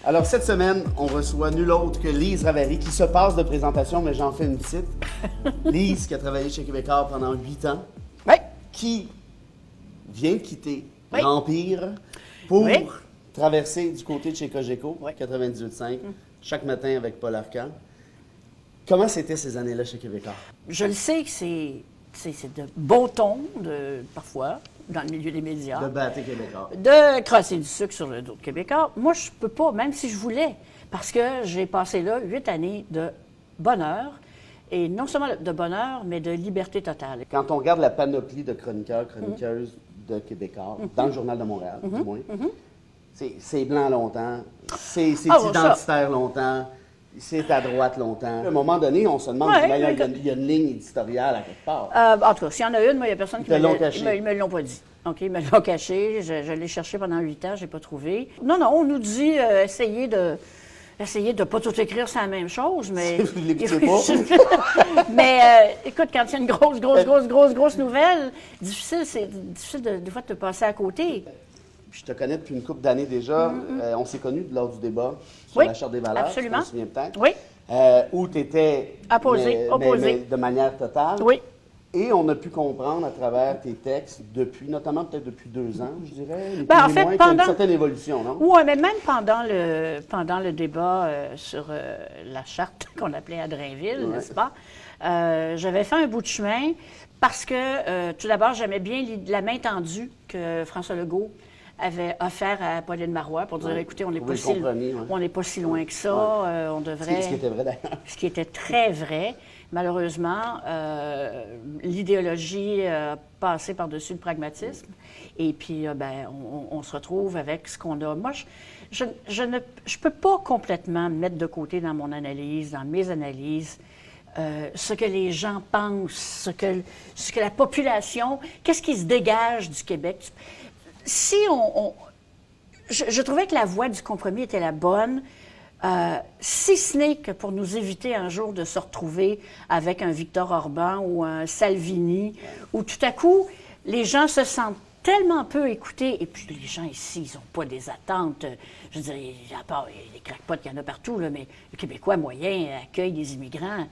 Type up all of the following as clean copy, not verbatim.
Alors, cette semaine, on reçoit nul autre que Lise Ravary, qui se passe de présentation, mais j'en fais une petite. Lise, qui a travaillé chez Québécois pendant 8 ans, Oui. qui vient de quitter Oui. l'Empire pour Oui. traverser du côté de chez Cogeco, Oui. 98.5, chaque matin avec Paul Arcand. Comment c'était ces années-là chez Québécois? Je le sais que c'est de beau ton, parfois, dans le milieu des médias, De battre Québécois. de crasser du sucre sur le dos de Québécois. Moi, je peux pas, même si je voulais, parce que j'ai passé là 8 années de bonheur, et non seulement de bonheur, mais de liberté totale. Quand on regarde la panoplie de chroniqueurs, chroniqueuses de Québécois, dans le Journal de Montréal, du moins, c'est blanc longtemps, c'est bon, identitaire longtemps, c'est à droite longtemps. À un moment donné, on se demande, Ouais, il y a une ligne éditoriale à quelque part. En tout cas, s'il y en a une, moi, il n'y a personne qui Ils te l'ont caché. Ils me l'ont pas dit. OK, ils me l'ont caché. Je l'ai cherché pendant 8 ans, je n'ai pas trouvé. Non, on nous dit essayer de pas tout écrire sur la même chose, mais... Vous ne l'écoutez pas? Mais écoute, quand il y a une grosse nouvelle, c'est difficile des fois de te passer à côté. Je te connais depuis une couple d'années déjà. On s'est connus lors du débat sur Oui, la Charte des valeurs. absolument. Je me souviens peut-être. Oui. Où tu étais Opposé. mais de manière totale. Oui. Et on a pu comprendre à travers tes textes, notamment peut-être depuis 2 ans, je dirais, ni Ben, plus en ni fait, moins, qu'il y a pendant- une certaine évolution, non? Oui, mais même pendant le débat sur la charte qu'on appelait à Drainville, Ouais. n'est-ce pas? J'avais fait un bout de chemin parce que, tout d'abord, j'aimais bien la main tendue que François Legault avait offert à Pauline Marois pour dire, Ouais. écoutez, on n'est Trouver pas, le compromis, ouais. on n'est pas si loin que ça, on devrait... Ce qui était vrai d'ailleurs. Ce qui était très vrai. Malheureusement, l'idéologie a passé par-dessus le pragmatisme. Et puis, on se retrouve avec ce qu'on a. Moi, je ne peux pas complètement mettre de côté dans mon analyse, dans mes analyses, ce que les gens pensent, ce que la population, qu'est-ce qui se dégage du Québec. Si je trouvais que la voie du compromis était la bonne, si ce n'est que pour nous éviter un jour de se retrouver avec un Victor Orban ou un Salvini, où tout à coup, les gens se sentent tellement peu écoutés, et puis les gens ici, ils n'ont pas des attentes, je veux dire, à part les crackpots qu'il y en a partout, là, mais le Québécois moyen accueille des immigrants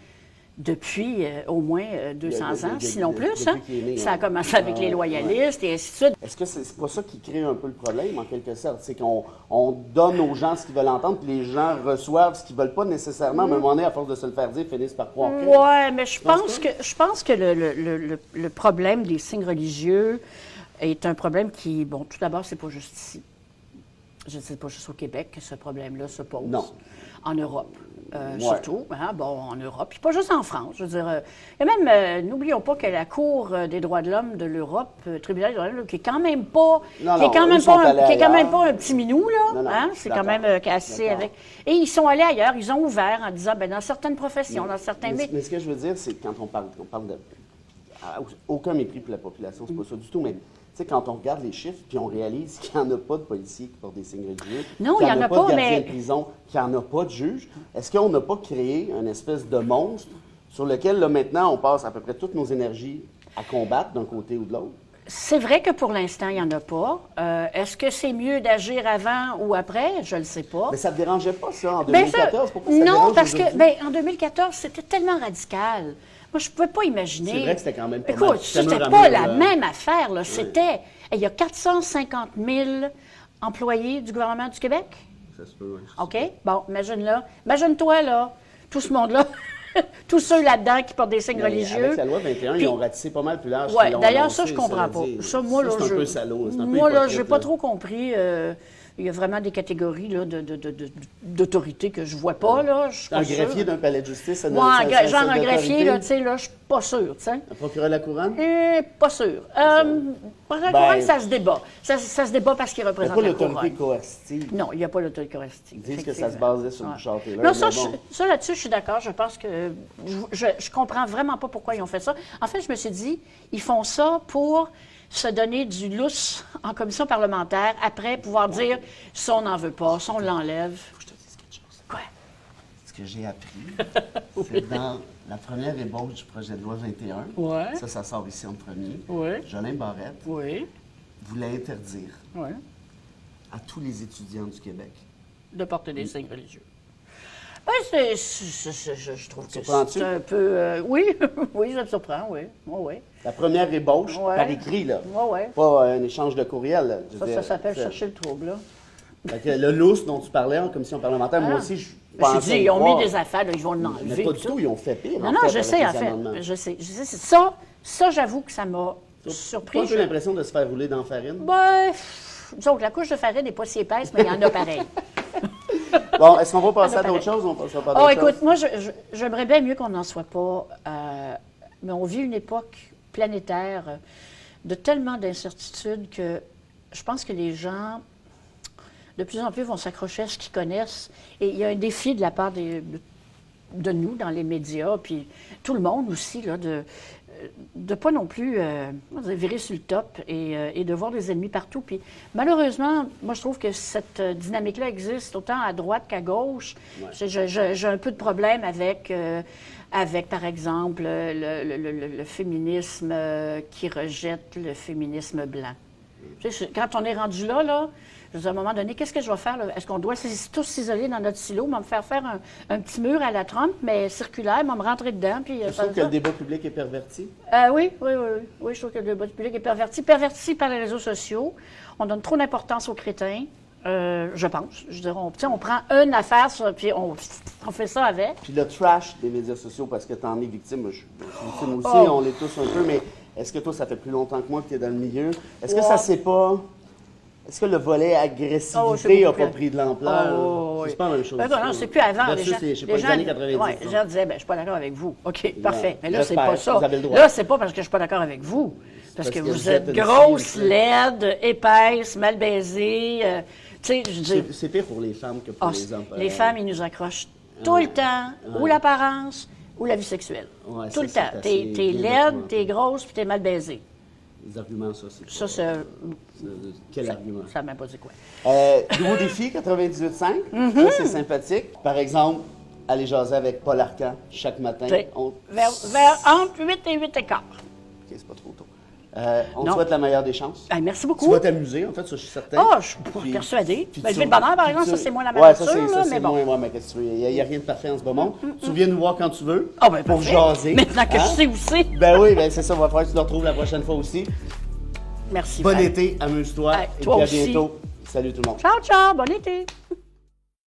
depuis au moins 200 ans, sinon plus. depuis qu'il est né, Ça a hein. commencé avec les loyalistes et ainsi de suite. Est-ce que c'est pas ça qui crée un peu le problème, en quelque sorte? C'est qu'on donne aux gens ce qu'ils veulent entendre, puis les gens reçoivent ce qu'ils veulent pas nécessairement, mais à un moment donné, à force de se le faire dire, finissent par croire que... Oui, mais je Penses pense que le problème des signes religieux est un problème qui, bon, tout d'abord, c'est pas juste ici. Je ne sais pas juste au Québec que ce problème-là se pose. Non. En Europe. Ouais. Surtout, hein, bon, en Europe, puis pas juste en France. Je veux dire, il y a même, n'oublions pas que la Cour des droits de l'homme de l'Europe, tribunal des droits de l'homme, qui est quand même pas, Non, qui est non, quand eux même sont pas, allés qui est quand même ailleurs. pas un petit minou là. Non, non, Hein, je suis c'est quand d'accord. même assez D'accord. avec. Et ils sont allés ailleurs, ils ont ouvert en disant, ben dans certaines professions, dans certains Mais ce que je veux dire, c'est que quand on parle de... Aucun mépris pour la population, c'est pas ça du tout, mais... Tu sais, quand on regarde les chiffres, puis on réalise qu'il n'y en a pas de policiers qui portent des signes religieux, Non, qu'il il y en a pas de pas, gardiens mais- de prison, qu'il n'y en a pas de juges, est-ce qu'on n'a pas créé une espèce de monstre sur lequel, là, maintenant, on passe à peu près toutes nos énergies à combattre d'un côté ou de l'autre? C'est vrai que pour l'instant, il n'y en a pas. Est-ce que c'est mieux d'agir avant ou après? Je ne le sais pas. Mais ça ne te dérangeait pas, ça, en Ben, ça- 2014? Pourquoi ça te non, dérange parce que aujourd'hui? ben, en 2014, c'était tellement radical. Moi, je ne pouvais pas imaginer. C'est vrai que c'était quand même pas mal. Écoute, C'était c'était mur à pas mur, la là. même affaire. Là. C'était. Il y a 450 000 employés du gouvernement du Québec. Ça se peut, oui. OK? Bon, imagine-toi, là, tout ce monde-là, tous ceux là-dedans qui portent des signes Mais religieux. Avec la loi 21, Puis- ils ont ratissé pas mal plus large. Oui, qu'ils l'ont d'ailleurs, annoncé, ça, je comprends pas. dit. Ça, moi, là, c'est un peu salaud. C'est un peu moi, là, hypocrite, j'ai pas là. trop compris. Il y a vraiment des catégories là, d'autorité que je vois pas, là. Je suis Un pas sûre. greffier d'un palais de justice, ça Moi, ça- genre ça- un greffier, là, d'autorité? tu sais, là, je suis pas sûre, tu sais. Un procureur de la couronne? Pas sûre. Par la couronne, ça se débat. Ça se débat parce qu'il Il n'y a représente pas la l'autorité couronne. coercitive. Non, il n'y a pas l'autorité coercitive. Ils disent que ça se effectivement. basait sur Ouais. Bouchard Taylor. Non, ça, mais bon. ça là-dessus, je suis d'accord. Je pense que je comprends vraiment pas pourquoi ils ont fait ça. En fait, je me suis dit, ils font ça pour se donner du lousse en commission parlementaire, après pouvoir dire, ça, on n'en veut pas, ça, on l'enlève. Faut que je te dise quelque chose. Quoi? Ce que j'ai appris, c'est dans la première ébauche du projet de loi 21. Ouais. Ça sort ici en premier. Ouais. Jolin Barrette Oui, voulait interdire oui. à tous les étudiants du Québec de porter des signes religieux. Ben, je trouve que Surprends-tu? c'est un peu... oui, oui, ça me surprend, oui. Oui, oui. La première ébauche, Ouais. par écrit, là. Ouais, ouais. Pas un échange de courriel. Là. Je veux Ça dire, s'appelle c'est- chercher le trouble, là. Fait que le lousse dont tu parlais en commission parlementaire, moi Ah. aussi, je Ben, j'ai pensais dit, y ils ont croire. mis des affaires, là, ils vont Mais l'enlever. pas puis du tout. tout, ils ont fait pire. Non, en non, fait, je avec sais, les en fait. amendements. Je sais. Ça, j'avoue que ça m'a T'as surpris. pas un peu l'impression de se faire rouler dans la farine? Ben, disons que la couche de farine n'est pas si épaisse, mais il y en a pareil. Bon, est-ce qu'on va passer Ah, à non, d'autres pareil. choses ou on passera pas à Oh, d'autres écoute, choses? moi, j'aimerais bien mieux qu'on n'en soit pas. Mais on vit une époque planétaire de tellement d'incertitudes que je pense que les gens, de plus en plus, vont s'accrocher à ce qu'ils connaissent. Et il y a un défi de la part de nous, dans les médias, puis tout le monde aussi, là, de pas non plus virer sur le top et de voir des ennemis partout. Puis malheureusement, moi, je trouve que cette dynamique-là existe autant à droite qu'à gauche. Ouais. J'ai un peu de problème avec, par exemple, le féminisme qui rejette le féminisme blanc. Tu sais, quand on est rendu là, je veux dire, à un moment donné, qu'est-ce que je vais faire? Là? Est-ce qu'on doit tous s'isoler dans notre silo? On va me faire un petit mur à la Trump, mais circulaire, on va me rentrer dedans. Puis, Je trouve que le débat public est perverti. oui, je trouve que le débat public est perverti. Perverti par les réseaux sociaux. On donne trop d'importance aux crétins, je pense. Je veux dire, on prend une affaire, puis on fait ça avec. Puis le trash des médias sociaux, parce que t'en es victime, moi, je suis victime aussi, Oh. on l'est tous un peu, mais est-ce que toi, ça fait plus longtemps que moi que tu es dans le milieu? Est-ce que Ouais. ça s'est pas... Est-ce que le volet Oh, agressivité c'est n'a beaucoup pas plus- pris de l'ampleur? Oh, oui. C'est pas la même chose. Ben non, c'est plus avant. Versus, je sais pas, les années 90. ouais, les gens disaient, ben, je suis pas d'accord avec vous. OK, parfait. Mais là, c'est j'espère, pas ça. vous avez le droit. Là, c'est pas parce que je suis pas d'accord avec vous. Parce que vous êtes une grosse, cible, laide, épaisse, mal baisée. Tu sais, je dis, C'est pire pour les femmes que pour ah, les hommes. les femmes, ils nous accrochent tout le temps, ou l'apparence, ou la vie sexuelle. Ouais, Tout le ça, temps. c'est T'es assez bien laide, documenté. t'es grosse, puis t'es mal baisée. Les arguments, ça, c'est Ça, pas- Quel argument? ça m'a pas dit quoi. Nouveau défi, 98.5. Mm-hmm. Ça, c'est sympathique. Par exemple, aller jaser avec Paul Arcand chaque matin. T'sais, On... Vers entre 8 et 8 et quart. OK, c'est pas trop tôt. On te Non. souhaite la meilleure des chances. Hey, merci Tu beaucoup. vas t'amuser, en fait, ça, je suis certain. Ah, je suis pas Puis- persuadée. puis Ben, tu- lever le bonheur, par puis exemple, tu- ça, c'est moins la Ouais, nature, ça, c'est là, mais bon. moins, ouais, mais qu'est-ce que tu veux? Il n'y a rien de parfait en ce moment. Tu viens nous voir quand tu veux Ah, ben, pour parfait. jaser. Maintenant que hein? je sais où c'est. Ben oui, ben c'est ça, on va faire que tu le retrouves la prochaine fois aussi. Merci. Bon Fred. été, amuse-toi, Hey, et toi puis à aussi. bientôt. Salut tout le monde. Ciao, ciao. Bon été.